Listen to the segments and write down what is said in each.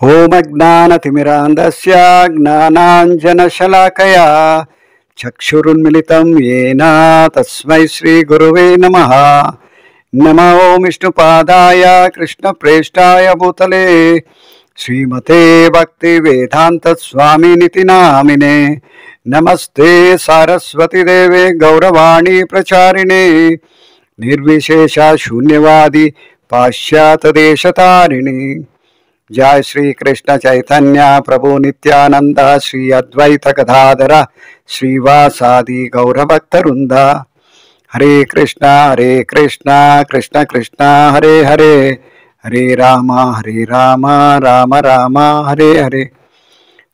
होमज्ञानतिमिरान्धस्य ज्ञानाञ्जनशलाकया चक्षुरुन्मिलितं येन तस्मै श्रीगुरुवे नमः। नमो विष्णुपादाय कृष्णप्रेष्ठाय भूतले श्रीमते भक्तिवेदान्तस्वामिनिति नामिने। नमस्ते सारस्वती देवे गौरवाणी प्रचारिणे निर्विशेष शून्यवादी पाश्चात्यदेशतारिणी। जय श्री कृष्ण चैतन्य प्रभु नित्यानंद श्री अद्वैत गदाधर श्रीवासादि गौरभक्तवृंद। हरे कृष्ण कृष्ण कृष्ण हरे हरे, हरे राम राम राम हरे हरे।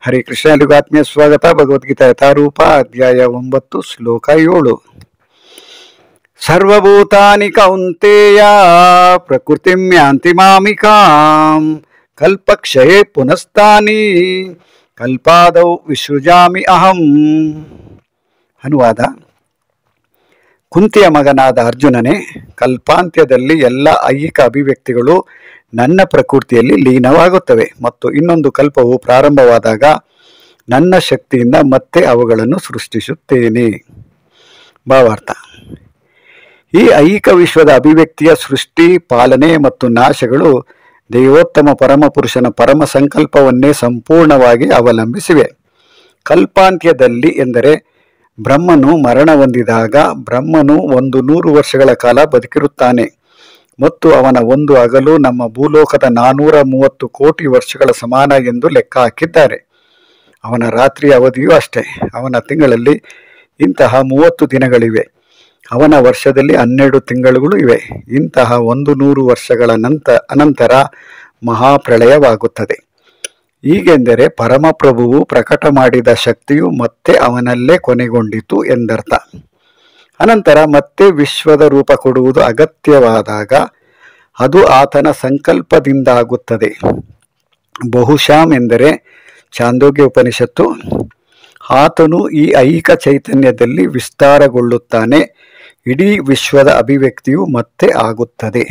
हरे कृष्ण एल्रिಗೂ स्वागत। भगवद्गीता यथारूप अध्याय 9 ಶ್ಲೋಕ 7। सर्वभूतानि कौन्तेय प्रकृतिं यान्ति मामिकाम् कल्पक्षये पुनस्तानि कल्पादौ विसृजामि अहಂ। ಅನುವಾದ: ಕುಂತಿಯ ಮಗನಾದ ಅರ್ಜುನನೇ, ಕಲ್ಪಾಂತ್ಯದಲ್ಲಿ ಎಲ್ಲ ಐಹಿಕ ಅಭಿವ್ಯಕ್ತಿಗಳು ನನ್ನ ಪ್ರಕೃತಿಯಲ್ಲಿ ಲೀನವಾಗುತ್ತವೆ ಮತ್ತು ಇನ್ನೊಂದು ಕಲ್ಪವು ಪ್ರಾರಂಭವಾದಾಗ ನನ್ನ ಶಕ್ತಿಯಿಂದ ಮತ್ತೆ ಅವುಗಳನ್ನು ಸೃಷ್ಟಿಸುತ್ತೇನೆ. ಭಾವಾರ್ಥ: ಈ ಐಹಿಕ ವಿಶ್ವದ ಅಭಿವ್ಯಕ್ತಿಯ ಸೃಷ್ಟಿ, ಪಾಲನೆ ಮತ್ತು ನಾಶಗಳು ದೈವೋತ್ತಮ ಪರಮಪುರುಷನ ಪರಮ ಸಂಕಲ್ಪವನ್ನೇ ಸಂಪೂರ್ಣವಾಗಿ ಅವಲಂಬಿಸಿವೆ. ಕಲ್ಪಾಂತ್ಯದಲ್ಲಿ ಎಂದರೆ ಬ್ರಹ್ಮನು ಮರಣ ಹೊಂದಿದಾಗ ಬ್ರಹ್ಮನು 100 ವರ್ಷಗಳ ಕಾಲ ಬದುಕಿರುತ್ತಾನೆ ಮತ್ತು ಅವನ ಒಂದು ಹಗಲು ನಮ್ಮ ಭೂಲೋಕದ 430 ಕೋಟಿ ವರ್ಷಗಳ ಸಮಾನ ಎಂದು ಲೆಕ್ಕ ಹಾಕಿದ್ದಾರೆ. ಅವನ ರಾತ್ರಿಯ ಅವಧಿಯೂ ಅಷ್ಟೇ. ಅವನ ತಿಂಗಳಲ್ಲಿ ಇಂತಹ 30 ದಿನಗಳಿವೆ. ಅವನ ವರ್ಷದಲ್ಲಿ 12 ತಿಂಗಳುಗಳು ಇವೆ. ಇಂತಹ 100 ವರ್ಷಗಳ ಅನಂತರ ಮಹಾಪ್ರಳಯವಾಗುತ್ತದೆ. ಹೀಗೆಂದರೆ ಪರಮಪ್ರಭುವು ಪ್ರಕಟ ಮಾಡಿದ ಶಕ್ತಿಯು ಮತ್ತೆ ಅವನಲ್ಲೇ ಕೊನೆಗೊಂಡಿತು ಎಂದರ್ಥ. ಅನಂತರ ಮತ್ತೆ ವಿಶ್ವದ ರೂಪ ಕೊಡುವುದು ಅಗತ್ಯವಾದಾಗ ಅದು ಆತನ ಸಂಕಲ್ಪದಿಂದಾಗುತ್ತದೆ. ಬಹುಶಃ ಎಂದರೆ ಛಾಂದೋಗ್ಯ ಉಪನಿಷತ್ತು, ಆತನು ಈ ಐಹಿಕ ಚೈತನ್ಯದಲ್ಲಿ ವಿಸ್ತಾರಗೊಳ್ಳುತ್ತಾನೆ, ಇಡೀ ವಿಶ್ವದ ಅಭಿವ್ಯಕ್ತಿಯು ಮತ್ತೆ ಆಗುತ್ತದೆ.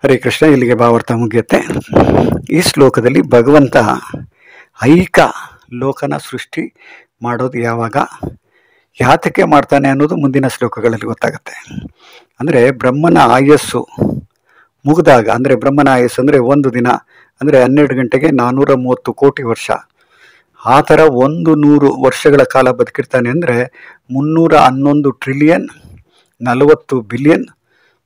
ಹರೇ ಕೃಷ್ಣ. ಇಲ್ಲಿಗೆ ಭಾವಾರ್ಥ ಮುಗಿಯುತ್ತೆ. ಈ ಶ್ಲೋಕದಲ್ಲಿ ಭಗವಂತ ಐಹಿಕ ಲೋಕನ ಸೃಷ್ಟಿ ಮಾಡೋದು ಯಾವಾಗ, ಯಾತಕ್ಕೆ ಮಾಡ್ತಾನೆ ಅನ್ನೋದು ಮುಂದಿನ ಶ್ಲೋಕಗಳಲ್ಲಿ ಗೊತ್ತಾಗುತ್ತೆ. ಅಂದರೆ ಬ್ರಹ್ಮನ ಆಯಸ್ಸು ಮುಗಿದಾಗ, ಅಂದರೆ ಬ್ರಹ್ಮನ ಆಯಸ್ಸು ಅಂದರೆ ಒಂದು ದಿನ ಅಂದರೆ 12 ಗಂಟೆಗೆ 430 ಕೋಟಿ ವರ್ಷ. ಆ ಥರ 100 ವರ್ಷಗಳ ಕಾಲ ಬದುಕಿರ್ತಾನೆ ಅಂದರೆ 311 ಟ್ರಿಲಿಯನ್ 40 ಬಿಲಿಯನ್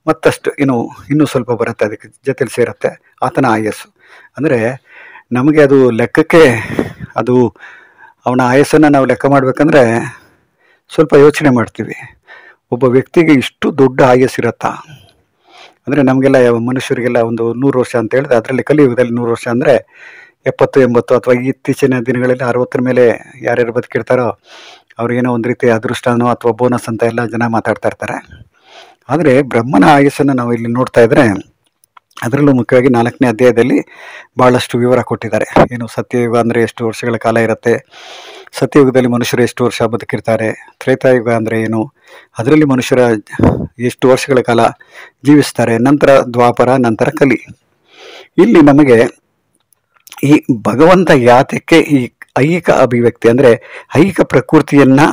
ಮತ್ತಷ್ಟು ಇನ್ನೂ ಸ್ವಲ್ಪ ಬರುತ್ತೆ, ಅದಕ್ಕೆ ಜೊತೆಲಿ ಸೇರುತ್ತೆ ಆತನ ಆಯಸ್ಸು. ಅಂದರೆ ನಮಗೆ ಅದು ಲೆಕ್ಕಕ್ಕೆ, ಅದು ಅವನ ಆಯಸ್ಸನ್ನು ನಾವು ಲೆಕ್ಕ ಮಾಡಬೇಕಂದ್ರೆ ಸ್ವಲ್ಪ ಯೋಚನೆ ಮಾಡ್ತೀವಿ. ಒಬ್ಬ ವ್ಯಕ್ತಿಗೆ ಇಷ್ಟು ದೊಡ್ಡ ಆಯಸ್ಸಿರತ್ತಾ? ಅಂದರೆ ನಮಗೆಲ್ಲ ಮನುಷ್ಯರಿಗೆಲ್ಲ ಒಂದು 100 ವರ್ಷ ಅಂತ ಹೇಳಿದ್ರೆ, ಅದರಲ್ಲಿ ಕಲಿಯುಗದಲ್ಲಿ 100 ವರ್ಷ ಅಂದರೆ 70, 80 ಅಥವಾ ಇತ್ತೀಚಿನ ದಿನಗಳಲ್ಲಿ 60 ಮೇಲೆ ಯಾರ್ಯಾರು ಬದುಕಿರ್ತಾರೋ ಅವ್ರಿಗೇನೋ ಒಂದು ರೀತಿ ಅದೃಷ್ಟನೋ ಅಥವಾ ಬೋನಸ್ ಅಂತ ಎಲ್ಲ ಜನ ಮಾತಾಡ್ತಾ ಇರ್ತಾರೆ. ಆದರೆ ಬ್ರಹ್ಮನ ಆಯಸ್ಸನ್ನು ನಾವು ಇಲ್ಲಿ ನೋಡ್ತಾ ಇದ್ರೆ, ಅದರಲ್ಲೂ ಮುಖ್ಯವಾಗಿ 4ನೇ ಅಧ್ಯಾಯದಲ್ಲಿ ಭಾಳಷ್ಟು ವಿವರ ಕೊಟ್ಟಿದ್ದಾರೆ. ಸತ್ಯಯುಗ ಅಂದರೆ ಎಷ್ಟು ವರ್ಷಗಳ ಕಾಲ ಇರುತ್ತೆ, ಸತ್ಯಯುಗದಲ್ಲಿ ಮನುಷ್ಯರು ಎಷ್ಟು ವರ್ಷ ಬದುಕಿರ್ತಾರೆ, ತ್ರೇತಾಯುಗ ಅಂದರೆ ಏನು, ಅದರಲ್ಲಿ ಮನುಷ್ಯರ ಎಷ್ಟು ವರ್ಷಗಳ ಕಾಲ ಜೀವಿಸ್ತಾರೆ, ನಂತರ ದ್ವಾಪರ, ನಂತರ ಕಲಿ. ಇಲ್ಲಿ ನಮಗೆ ಈ ಭಗವಂತ ಯಾತಕ್ಕೆ ಈ ಐಹಿಕ ಅಭಿವ್ಯಕ್ತಿ ಅಂದರೆ ಐಹಿಕ ಪ್ರಕೃತಿಯನ್ನು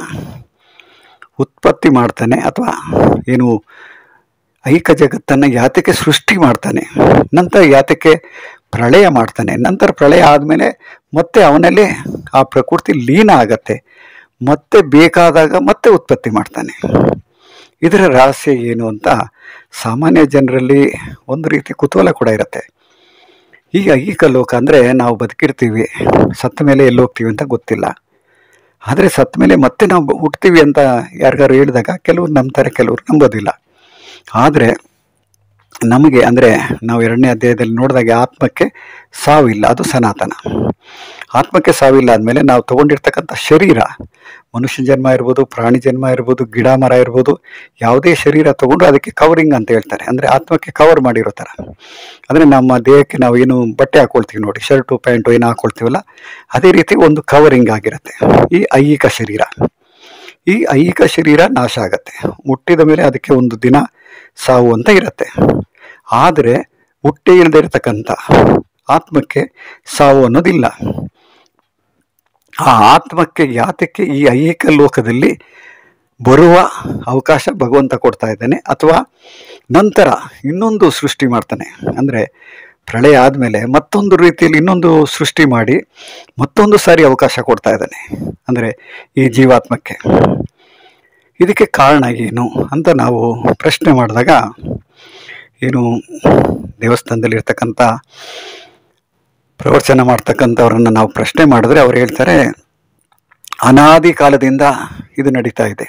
ಉತ್ಪತ್ತಿ ಮಾಡ್ತಾನೆ, ಅಥವಾ ಐಹಿಕ ಜಗತ್ತನ್ನು ಯಾತಕ್ಕೆ ಸೃಷ್ಟಿ ಮಾಡ್ತಾನೆ, ನಂತರ ಯಾತಕ್ಕೆ ಪ್ರಳಯ ಮಾಡ್ತಾನೆ, ನಂತರ ಪ್ರಳಯ ಆದಮೇಲೆ ಮತ್ತೆ ಅವನಲ್ಲಿ ಆ ಪ್ರಕೃತಿ ಲೀನ ಆಗತ್ತೆ, ಮತ್ತೆ ಬೇಕಾದಾಗ ಮತ್ತೆ ಉತ್ಪತ್ತಿ ಮಾಡ್ತಾನೆ. ಇದರ ರಹಸ್ಯ ಏನು ಅಂತ ಸಾಮಾನ್ಯ ಜನರಲ್ಲಿ ಒಂದು ರೀತಿ ಕುತೂಹಲ ಕೂಡ ಇರುತ್ತೆ. ಈ ಐಹಿಕ ಲೋಕ ಅಂದರೆ ನಾವು ಬದುಕಿರ್ತೀವಿ, ಸತ್ತ ಮೇಲೆ ಎಲ್ಲಿ ಹೋಗ್ತೀವಿ ಅಂತ ಗೊತ್ತಿಲ್ಲ. ಆದರೆ ಸತ್ತ ಮೇಲೆ ಮತ್ತೆ ನಾವು ಹುಟ್ತೀವಿ ಅಂತ ಯಾರಿಗಾರು ಹೇಳಿದಾಗ ಕೆಲವ್ರು ನಂಬ್ತಾರೆ, ಕೆಲವ್ರು ನಂಬೋದಿಲ್ಲ. ಆದರೆ ನಮಗೆ ಅಂದರೆ ನಾವು 2ನೇ ಅಧ್ಯಾಯದಲ್ಲಿ ನೋಡಿದಾಗ ಆತ್ಮಕ್ಕೆ ಸಾವಿಲ್ಲ, ಅದು ಸನಾತನ. ಆತ್ಮಕ್ಕೆ ಸಾವಿಲ್ಲ ಆದಮೇಲೆ ನಾವು ತೊಗೊಂಡಿರ್ತಕ್ಕಂಥ ಶರೀರ, ಮನುಷ್ಯ ಜನ್ಮ ಇರ್ಬೋದು, ಪ್ರಾಣಿ ಜನ್ಮ ಇರ್ಬೋದು, ಗಿಡ ಮರ ಇರ್ಬೋದು, ಯಾವುದೇ ಶರೀರ ತೊಗೊಂಡು ಅದಕ್ಕೆ ಕವರಿಂಗ್ ಅಂತ ಹೇಳ್ತಾರೆ. ಅಂದರೆ ಆತ್ಮಕ್ಕೆ ಕವರ್ ಮಾಡಿರೋ ಥರ. ಅಂದರೆ ನಮ್ಮ ದೇಹಕ್ಕೆ ನಾವು ಏನು ಬಟ್ಟೆ ಹಾಕ್ಕೊಳ್ತೀವಿ ನೋಡಿ, ಶರ್ಟು ಪ್ಯಾಂಟು ಏನು ಹಾಕ್ಕೊಳ್ತೀವಲ್ಲ, ಅದೇ ರೀತಿ ಒಂದು ಕವರಿಂಗ್ ಆಗಿರುತ್ತೆ ಈ ಐಹಿಕ ಶರೀರ. ಈ ಐಹಿಕ ಶರೀರ ನಾಶ ಆಗತ್ತೆ, ಹುಟ್ಟಿದ ಮೇಲೆ ಅದಕ್ಕೆ ಒಂದು ದಿನ ಸಾವು ಅಂತ ಇರುತ್ತೆ. ಆದರೆ ಹುಟ್ಟಿ ಇಲ್ಲದೆ ಇರತಕ್ಕಂಥ ಆತ್ಮಕ್ಕೆ ಸಾವು ಅನ್ನೋದಿಲ್ಲ. ಆ ಆತ್ಮಕ್ಕೆ ಯಾತಕ್ಕೆ ಈ ಐಹಿಕ ಲೋಕದಲ್ಲಿ ಬರುವ ಅವಕಾಶ ಭಗವಂತ ಕೊಡ್ತಾ ಇದ್ದಾನೆ, ಅಥವಾ ನಂತರ ಇನ್ನೊಂದು ಸೃಷ್ಟಿ ಮಾಡ್ತಾನೆ, ಅಂದರೆ ಪ್ರಳಯ ಆದಮೇಲೆ ಮತ್ತೊಂದು ರೀತಿಯಲ್ಲಿ ಇನ್ನೊಂದು ಸೃಷ್ಟಿ ಮಾಡಿ ಮತ್ತೊಂದು ಸಾರಿ ಅವಕಾಶ ಕೊಡ್ತಾ ಇದ್ದಾನೆ, ಅಂದರೆ ಈ ಜೀವಾತ್ಮಕ್ಕೆ. ಇದಕ್ಕೆ ಕಾರಣ ಏನು ಅಂತ ನಾವು ಪ್ರಶ್ನೆ ಮಾಡಿದಾಗ, ಏನು ದೇವಸ್ಥಾನದಲ್ಲಿರ್ತಕ್ಕಂಥ ಪ್ರವಚನ ಮಾಡ್ತಕ್ಕಂಥವ್ರನ್ನು ನಾವು ಪ್ರಶ್ನೆ ಮಾಡಿದ್ರೆ ಅವ್ರು ಹೇಳ್ತಾರೆ, ಅನಾದಿ ಕಾಲದಿಂದ ಇದು ನಡೀತಾ ಇದೆ.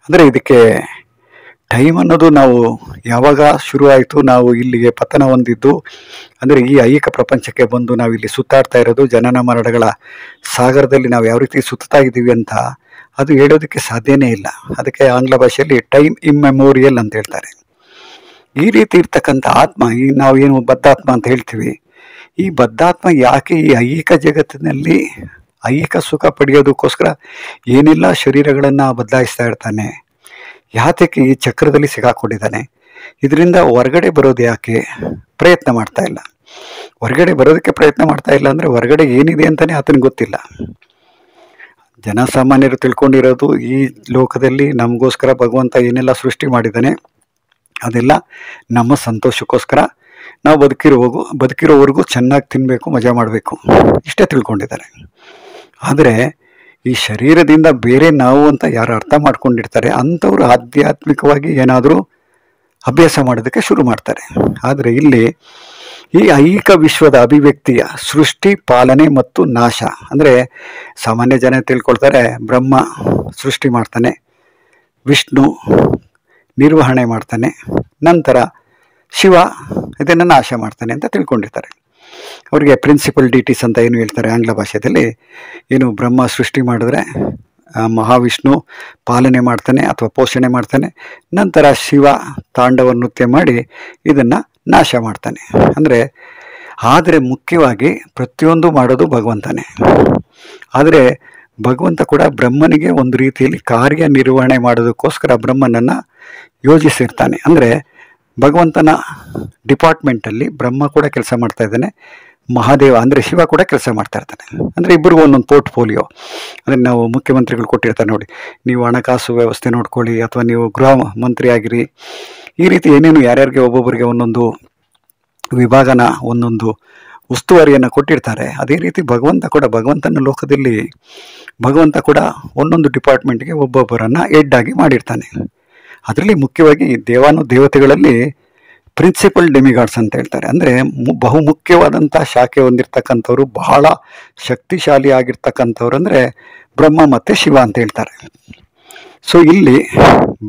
ಅಂದರೆ ಇದಕ್ಕೆ ಟೈಮ್ ಅನ್ನೋದು ನಾವು ಯಾವಾಗ ಶುರುವಾಯಿತು, ನಾವು ಇಲ್ಲಿಗೆ ಪತನ ಹೊಂದಿದ್ದು, ಅಂದರೆ ಈ ಐಹಿಕ ಪ್ರಪಂಚಕ್ಕೆ ಬಂದು ನಾವು ಇಲ್ಲಿ ಸುತ್ತಾಡ್ತಾ ಇರೋದು, ಜನನ ಮರಣಗಳ ಸಾಗರದಲ್ಲಿ ನಾವು ಯಾವ ರೀತಿ ಸುತ್ತಾ ಇದ್ದೀವಿ ಅಂತ ಅದು ಹೇಳೋದಕ್ಕೆ ಸಾಧ್ಯನೇ ಇಲ್ಲ. ಅದಕ್ಕೆ ಆಂಗ್ಲ ಭಾಷೆಯಲ್ಲಿ ಟೈಮ್ ಇಮ್ಮೆಮೋರಿಯಲ್ ಅಂತ ಹೇಳ್ತಾರೆ. ಈ ರೀತಿ ಇರ್ತಕ್ಕಂಥ ಆತ್ಮ, ಈ ನಾವು ಏನು ಬದ್ಧಾತ್ಮ ಅಂತ ಹೇಳ್ತೀವಿ, ಈ ಬದ್ಧಾತ್ಮ ಯಾಕೆ ಈ ಐಹಿಕ ಜಗತ್ತಿನಲ್ಲಿ ಐಹಿಕ ಸುಖ ಪಡೆಯೋದಕ್ಕೋಸ್ಕರ ಏನೆಲ್ಲ ಶರೀರಗಳನ್ನು ಬದಲಾಯಿಸ್ತಾ ಇರ್ತಾನೆ, ಯಾತಕ್ಕೆ ಈ ಚಕ್ರದಲ್ಲಿ ಸಿಗಾಕೊಂಡಿದ್ದಾನೆ, ಇದರಿಂದ ಹೊರಗಡೆ ಬರೋದು ಯಾಕೆ ಪ್ರಯತ್ನ ಮಾಡ್ತಾ ಇಲ್ಲ. ಹೊರಗಡೆ ಬರೋದಕ್ಕೆ ಪ್ರಯತ್ನ ಮಾಡ್ತಾ ಇಲ್ಲ ಅಂದರೆ ಹೊರಗಡೆ ಏನಿದೆ ಅಂತಲೇ ಆತನಿಗೆ ಗೊತ್ತಿಲ್ಲ. ಜನಸಾಮಾನ್ಯರು ತಿಳ್ಕೊಂಡಿರೋದು ಈ ಲೋಕದಲ್ಲಿ ನಮಗೋಸ್ಕರ ಭಗವಂತ ಏನೆಲ್ಲ ಸೃಷ್ಟಿ ಮಾಡಿದ್ದಾನೆ ಅದೆಲ್ಲ ನಮ್ಮ ಸಂತೋಷಕ್ಕೋಸ್ಕರ, ನಾವು ಬದುಕಿರೋವರೆಗೂ ಚೆನ್ನಾಗಿ ತಿನ್ನಬೇಕು, ಮಜಾ ಮಾಡಬೇಕು, ಇಷ್ಟೇ ತಿಳ್ಕೊಂಡಿದ್ದಾರೆ. ಆದರೆ ಈ ಶರೀರದಿಂದ ಬೇರೆ ನಾವು ಅಂತ ಯಾರು ಅರ್ಥ ಮಾಡ್ಕೊಂಡಿರ್ತಾರೆ ಅಂಥವ್ರು ಆಧ್ಯಾತ್ಮಿಕವಾಗಿ ಏನಾದರೂ ಅಭ್ಯಾಸ ಮಾಡೋದಕ್ಕೆ ಶುರು ಮಾಡ್ತಾರೆ. ಆದರೆ ಇಲ್ಲಿ ಈ ಐಹಿಕ ವಿಶ್ವದ ಅಭಿವ್ಯಕ್ತಿಯ ಸೃಷ್ಟಿ, ಪಾಲನೆ ಮತ್ತು ನಾಶ, ಅಂದರೆ ಸಾಮಾನ್ಯ ಜನ ತಿಳ್ಕೊಳ್ತಾರೆ ಬ್ರಹ್ಮ ಸೃಷ್ಟಿ ಮಾಡ್ತಾನೆ, ವಿಷ್ಣು ನಿರ್ವಹಣೆ ಮಾಡ್ತಾನೆ, ನಂತರ ಶಿವ ಇದನ್ನು ನಾಶ ಮಾಡ್ತಾನೆ ಅಂತ ತಿಳ್ಕೊಂಡಿರ್ತಾರೆ. ಅವರಿಗೆ ಪ್ರಿನ್ಸಿಪಲ್ ಡಿಟೀಸ್ ಅಂತ ಏನು ಹೇಳ್ತಾರೆ ಆಂಗ್ಲ ಭಾಷೆಯಲ್ಲಿ, ಏನು ಬ್ರಹ್ಮ ಸೃಷ್ಟಿ ಮಾಡಿದ್ರೆ ಮಹಾವಿಷ್ಣು ಪಾಲನೆ ಮಾಡ್ತಾನೆ ಅಥವಾ ಪೋಷಣೆ ಮಾಡ್ತಾನೆ, ನಂತರ ಶಿವ ತಾಂಡವ ನೃತ್ಯ ಮಾಡಿ ಇದನ್ನು ನಾಶ ಮಾಡ್ತಾನೆ. ಆದರೆ ಮುಖ್ಯವಾಗಿ ಪ್ರತಿಯೊಂದು ಮಾಡೋದು ಭಗವಂತನೇ. ಆದರೆ ಭಗವಂತ ಕೂಡ ಬ್ರಹ್ಮನಿಗೆ ಒಂದು ರೀತಿಯಲ್ಲಿ ಕಾರ್ಯನಿರ್ವಹಣೆ ಮಾಡೋದಕ್ಕೋಸ್ಕರ ಬ್ರಹ್ಮನನ್ನು ಯೋಜಿಸಿರ್ತಾನೆ. ಅಂದರೆ ಭಗವಂತನ ಡಿಪಾರ್ಟ್ಮೆಂಟಲ್ಲಿ ಬ್ರಹ್ಮ ಕೂಡ ಕೆಲಸ ಮಾಡ್ತಾ ಇದ್ದಾನೆ, ಮಹಾದೇವ ಅಂದರೆ ಶಿವ ಕೂಡ ಕೆಲಸ ಮಾಡ್ತಾ ಇರ್ತಾನೆ. ಅಂದರೆ ಇಬ್ಬರಿಗೂ ಒಂದೊಂದು ಪೋರ್ಟ್ಫೋಲಿಯೋ, ಅಂದರೆ ನಾವು ಮುಖ್ಯಮಂತ್ರಿಗಳು ಕೊಟ್ಟಿರ್ತಾರೆ ನೋಡಿ, ನೀವು ಹಣಕಾಸು ವ್ಯವಸ್ಥೆ ನೋಡ್ಕೊಳ್ಳಿ, ಅಥವಾ ನೀವು ಗೃಹ ಮಂತ್ರಿ ಆಗಿರಿ, ಈ ರೀತಿ ಏನೇನು ಯಾರ್ಯಾರಿಗೆ ಒಬ್ಬೊಬ್ಬರಿಗೆ ಒಂದೊಂದು ವಿಭಾಗನ ಒಂದೊಂದು ಉಸ್ತುವಾರಿಯನ್ನು ಕೊಟ್ಟಿರ್ತಾರೆ. ಅದೇ ರೀತಿ ಭಗವಂತನ ಲೋಕದಲ್ಲಿ ಭಗವಂತ ಕೂಡ ಒಂದೊಂದು ಡಿಪಾರ್ಟ್ಮೆಂಟ್ಗೆ ಒಬ್ಬೊಬ್ಬರನ್ನು ಹೆಡ್ ಆಗಿ ಮಾಡಿರ್ತಾನೆ. ಅದರಲ್ಲಿ ಮುಖ್ಯವಾಗಿ ದೇವತೆಗಳಲ್ಲಿ ಪ್ರಿನ್ಸಿಪಲ್ ಡೆಮಿಗಾಡ್ಸ್ ಅಂತ ಹೇಳ್ತಾರೆ. ಅಂದರೆ ಬಹುಮುಖ್ಯವಾದಂಥ ಶಾಖೆ ಹೊಂದಿರತಕ್ಕಂಥವ್ರು, ಬಹಳ ಶಕ್ತಿಶಾಲಿ ಆಗಿರ್ತಕ್ಕಂಥವ್ರು ಅಂದರೆ ಬ್ರಹ್ಮ ಮತ್ತು ಶಿವ ಅಂತ ಹೇಳ್ತಾರೆ. ಸೊ ಇಲ್ಲಿ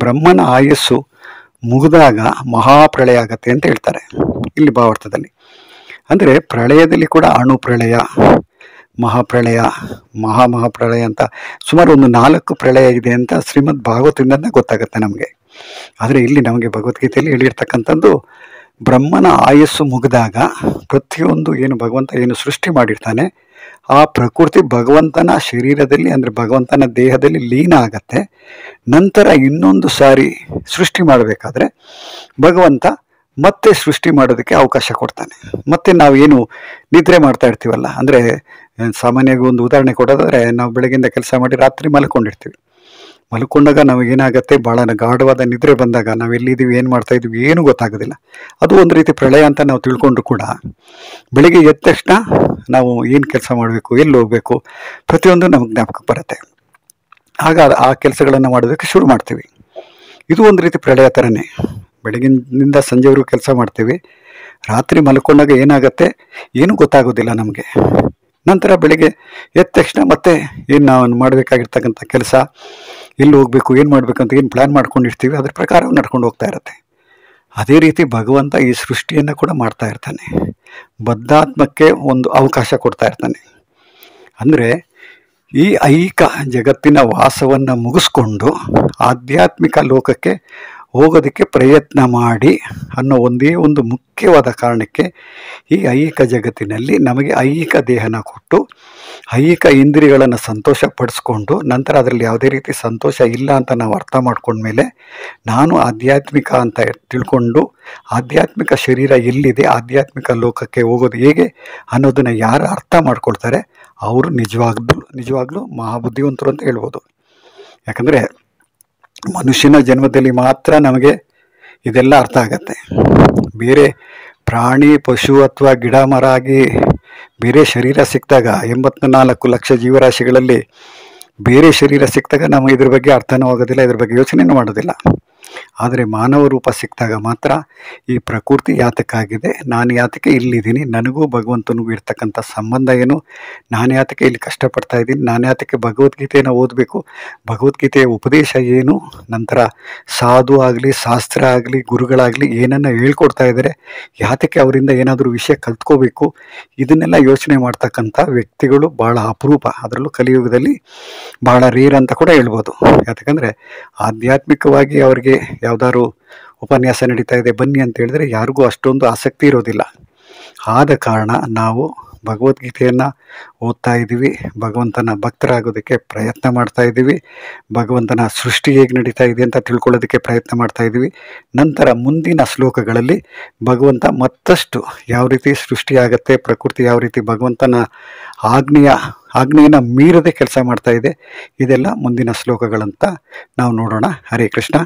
ಬ್ರಹ್ಮನ ಆಯಸ್ಸು ಮುಗಿದಾಗ ಮಹಾಪ್ರಳಯ ಆಗತ್ತೆ ಅಂತ ಹೇಳ್ತಾರೆ ಇಲ್ಲಿ ಭಾವಾರ್ಥದಲ್ಲಿ. ಅಂದರೆ ಪ್ರಳಯದಲ್ಲಿ ಕೂಡ ಅಣು ಪ್ರಳಯ, ಮಹಾಪ್ರಳಯ, ಮಹಾಪ್ರಳಯ ಅಂತ ಸುಮಾರು ಒಂದು 4 ಪ್ರಳಯ ಇದೆ ಅಂತ ಶ್ರೀಮದ್ ಭಾಗವತದಿಂದ ಗೊತ್ತಾಗುತ್ತೆ ನಮಗೆ. ಆದರೆ ಇಲ್ಲಿ ನಮಗೆ ಭಗವದ್ಗೀತೆಯಲ್ಲಿ ಹೇಳಿರ್ತಕ್ಕಂಥದ್ದು, ಬ್ರಹ್ಮನ ಆಯಸ್ಸು ಮುಗಿದಾಗ ಪ್ರತಿಯೊಂದು ಏನು ಭಗವಂತ ಏನು ಸೃಷ್ಟಿ ಮಾಡಿರ್ತಾನೆ ಆ ಪ್ರಕೃತಿ ಭಗವಂತನ ಶರೀರದಲ್ಲಿ, ಅಂದರೆ ಭಗವಂತನ ದೇಹದಲ್ಲಿ ಲೀನ ಆಗತ್ತೆ. ನಂತರ ಇನ್ನೊಂದು ಸಾರಿ ಸೃಷ್ಟಿ ಮಾಡಬೇಕಾದ್ರೆ ಭಗವಂತ ಮತ್ತೆ ಸೃಷ್ಟಿ ಮಾಡೋದಕ್ಕೆ ಅವಕಾಶ ಕೊಡ್ತಾನೆ. ಮತ್ತು ನಾವು ಏನು ನಿದ್ರೆ ಮಾಡ್ತಾ ಇರ್ತೀವಲ್ಲ, ಅಂದರೆ ಸಾಮಾನ್ಯವಾಗಿ ಒಂದು ಉದಾಹರಣೆ ಕೊಡೋದಾದರೆ, ನಾವು ಬೆಳಗ್ಗೆಯಿಂದ ಕೆಲಸ ಮಾಡಿ ರಾತ್ರಿ ಮಲ್ಕೊಂಡಿರ್ತೀವಿ. ಮಲ್ಕೊಂಡಾಗ ನಮಗೇನಾಗತ್ತೆ, ಭಾಳ ಗಾಢವಾದ ನಿದ್ರೆ ಬಂದಾಗ ನಾವು ಎಲ್ಲಿದ್ದೀವಿ, ಏನು ಮಾಡ್ತಾ ಇದ್ದೀವಿ ಏನೂ ಗೊತ್ತಾಗೋದಿಲ್ಲ. ಅದು ಒಂದು ರೀತಿ ಪ್ರಳಯ ಅಂತ ನಾವು ತಿಳ್ಕೊಂಡ್ರು ಕೂಡ ಬೆಳಿಗ್ಗೆ ಎದ್ದ ತಕ್ಷಣ ನಾವು ಏನು ಕೆಲಸ ಮಾಡಬೇಕು, ಎಲ್ಲಿ ಹೋಗಬೇಕು, ಪ್ರತಿಯೊಂದು ನಮಗೆ ಜ್ಞಾಪಕ ಬರುತ್ತೆ. ಆಗ ಆ ಕೆಲಸಗಳನ್ನು ಮಾಡೋದಕ್ಕೆ ಶುರು ಮಾಡ್ತೀವಿ. ಇದು ಒಂದು ರೀತಿ ಪ್ರಳಯ ಥರನೇ. ಬೆಳಗಿನಿಂದ ಸಂಜೆವರೆಗೂ ಕೆಲಸ ಮಾಡ್ತೀವಿ, ರಾತ್ರಿ ಮಲ್ಕೊಂಡಾಗ ಏನಾಗುತ್ತೆ ಏನೂ ಗೊತ್ತಾಗೋದಿಲ್ಲ ನಮಗೆ. ನಂತರ ಬೆಳಿಗ್ಗೆ ಎದ್ದ ತಕ್ಷಣ ಮತ್ತೆ ಏನು ನಾವು ಮಾಡಬೇಕಾಗಿರ್ತಕ್ಕಂಥ ಕೆಲಸ, ಎಲ್ಲಿ ಹೋಗಬೇಕು, ಏನು ಮಾಡಬೇಕು ಅಂತ ಏನು ಪ್ಲ್ಯಾನ್ ಮಾಡ್ಕೊಂಡಿರ್ತೀವಿ, ಅದ್ರ ಪ್ರಕಾರ ನಡ್ಕೊಂಡು ಹೋಗ್ತಾ ಇರುತ್ತೆ. ಅದೇ ರೀತಿ ಭಗವಂತ ಈ ಸೃಷ್ಟಿಯನ್ನು ಕೂಡ ಮಾಡ್ತಾ ಇರ್ತಾನೆ, ಬದ್ಧಾತ್ಮಕ್ಕೆ ಒಂದು ಅವಕಾಶ ಕೊಡ್ತಾ ಇರ್ತಾನೆ. ಅಂದರೆ ಈ ಐಹಿಕ ಜಗತ್ತಿನ ವಾಸವನ್ನು ಮುಗಿಸ್ಕೊಂಡು ಆಧ್ಯಾತ್ಮಿಕ ಲೋಕಕ್ಕೆ ಹೋಗೋದಕ್ಕೆ ಪ್ರಯತ್ನ ಮಾಡಿ ಅನ್ನೋ ಒಂದೇ ಒಂದು ಮುಖ್ಯವಾದ ಕಾರಣಕ್ಕೆ ಈ ಐಹಿಕ ಜಗತ್ತಿನಲ್ಲಿ ನಮಗೆ ಐಹಿಕ ದೇಹನ ಕೊಟ್ಟು ಐಹಿಕ ಇಂದ್ರಿಯಗಳನ್ನು ಸಂತೋಷ ಪಡಿಸ್ಕೊಂಡು ನಂತರ ಅದರಲ್ಲಿ ಯಾವುದೇ ರೀತಿ ಸಂತೋಷ ಇಲ್ಲ ಅಂತ ನಾವು ಅರ್ಥ ಮಾಡ್ಕೊಂಡ್ಮೇಲೆ ನಾನು ಆಧ್ಯಾತ್ಮಿಕ ಅಂತ ತಿಳ್ಕೊಂಡು ಆಧ್ಯಾತ್ಮಿಕ ಶರೀರ ಎಲ್ಲಿದೆ, ಆಧ್ಯಾತ್ಮಿಕ ಲೋಕಕ್ಕೆ ಹೋಗೋದು ಹೇಗೆ ಅನ್ನೋದನ್ನು ಯಾರು ಅರ್ಥ ಮಾಡ್ಕೊಳ್ತಾರೆ ಅವರು ನಿಜವಾಗ್ಲೂ ಮಹಾಬುದ್ಧಿವಂತರು ಅಂತ ಹೇಳ್ಬೋದು. ಯಾಕಂದರೆ ಮನುಷ್ಯನ ಜನ್ಮದಲ್ಲಿ ಮಾತ್ರ ನಮಗೆ ಇದೆಲ್ಲ ಅರ್ಥ ಆಗತ್ತೆ. ಬೇರೆ ಪ್ರಾಣಿ ಪಶು ಅಥವಾ ಗಿಡ ಮರ ಆಗಿ ಬೇರೆ ಶರೀರ ಸಿಕ್ಕಿದಾಗ 84 ಲಕ್ಷ ಜೀವರಾಶಿಗಳಲ್ಲಿ ಬೇರೆ ಶರೀರ ಸಿಕ್ಕಿದಾಗ ನಮಗೆ ಇದ್ರ ಬಗ್ಗೆ ಅರ್ಥನೂ ಆಗೋದಿಲ್ಲ, ಇದ್ರ ಬಗ್ಗೆ ಯೋಚನೆಯೂ ಮಾಡೋದಿಲ್ಲ. ಆದರೆ ಮಾನವ ರೂಪ ಸಿಕ್ಕಿದಾಗ ಮಾತ್ರ ಈ ಪ್ರಕೃತಿ ಯಾತಕ್ಕಾಗಿದೆ, ನಾನು ಯಾತಕ್ಕೆ ಇಲ್ಲಿದ್ದೀನಿ, ನನಗೂ ಭಗವಂತನಿಗೂ ಇರ್ತಕ್ಕಂಥ ಸಂಬಂಧ ಏನು, ನಾನು ಯಾತಕ್ಕೆ ಇಲ್ಲಿ ಕಷ್ಟಪಡ್ತಾ ಇದ್ದೀನಿ, ನಾನು ಯಾತಕ್ಕೆ ಭಗವದ್ಗೀತೆಯನ್ನು ಓದಬೇಕು, ಭಗವದ್ಗೀತೆಯ ಉಪದೇಶ ಏನು, ನಂತರ ಸಾಧು ಆಗಲಿ ಶಾಸ್ತ್ರ ಆಗಲಿ ಗುರುಗಳಾಗಲಿ ಏನನ್ನು ಹೇಳ್ಕೊಡ್ತಾ ಇದ್ದಾರೆ, ಯಾತಕ್ಕೆ ಅವರಿಂದ ಏನಾದರೂ ವಿಷಯ ಕಲ್ತ್ಕೋಬೇಕು, ಇದನ್ನೆಲ್ಲ ಯೋಚನೆ ಮಾಡ್ತಕ್ಕಂಥ ವ್ಯಕ್ತಿಗಳು ಭಾಳ ಅಪರೂಪ. ಅದರಲ್ಲೂ ಕಲಿಯುಗದಲ್ಲಿ ಭಾಳ ರೇರ್ ಅಂತ ಕೂಡ ಹೇಳ್ಬೋದು. ಯಾಕಂದರೆ ಆಧ್ಯಾತ್ಮಿಕವಾಗಿ ಅವ್ರಿಗೆ ಯಾವುದಾದ್ರು ಉಪನ್ಯಾಸ ನಡೀತಾ ಇದೆ ಬನ್ನಿ ಅಂತ ಹೇಳಿದ್ರೆ ಯಾರಿಗೂ ಅಷ್ಟೊಂದು ಆಸಕ್ತಿ ಇರೋದಿಲ್ಲ. ಆದ ಕಾರಣ ನಾವು ಭಗವದ್ಗೀತೆಯನ್ನು ಓದ್ತಾ ಇದ್ದೀವಿ, ಭಗವಂತನ ಭಕ್ತರಾಗೋದಕ್ಕೆ ಪ್ರಯತ್ನ ಮಾಡ್ತಾ ಇದ್ದೀವಿ, ಭಗವಂತನ ಸೃಷ್ಟಿ ಹೇಗೆ ನಡೀತಾ ಇದೆ ಅಂತ ತಿಳ್ಕೊಳ್ಳೋದಕ್ಕೆ ಪ್ರಯತ್ನ ಮಾಡ್ತಾ ಇದ್ದೀವಿ. ನಂತರ ಮುಂದಿನ ಶ್ಲೋಕಗಳಲ್ಲಿ ಭಗವಂತ ಮತ್ತಷ್ಟು ಯಾವ ರೀತಿ ಸೃಷ್ಟಿಯಾಗತ್ತೆ, ಪ್ರಕೃತಿ ಯಾವ ರೀತಿ ಭಗವಂತನ ಆಜ್ಞೆಯನ್ನು ಮೀರದೆ ಕೆಲಸ ಮಾಡ್ತಾ ಇದೆ, ಇದೆಲ್ಲ ಮುಂದಿನ ಶ್ಲೋಕಗಳಂತ ನಾವು ನೋಡೋಣ. ಹರೇ ಕೃಷ್ಣ.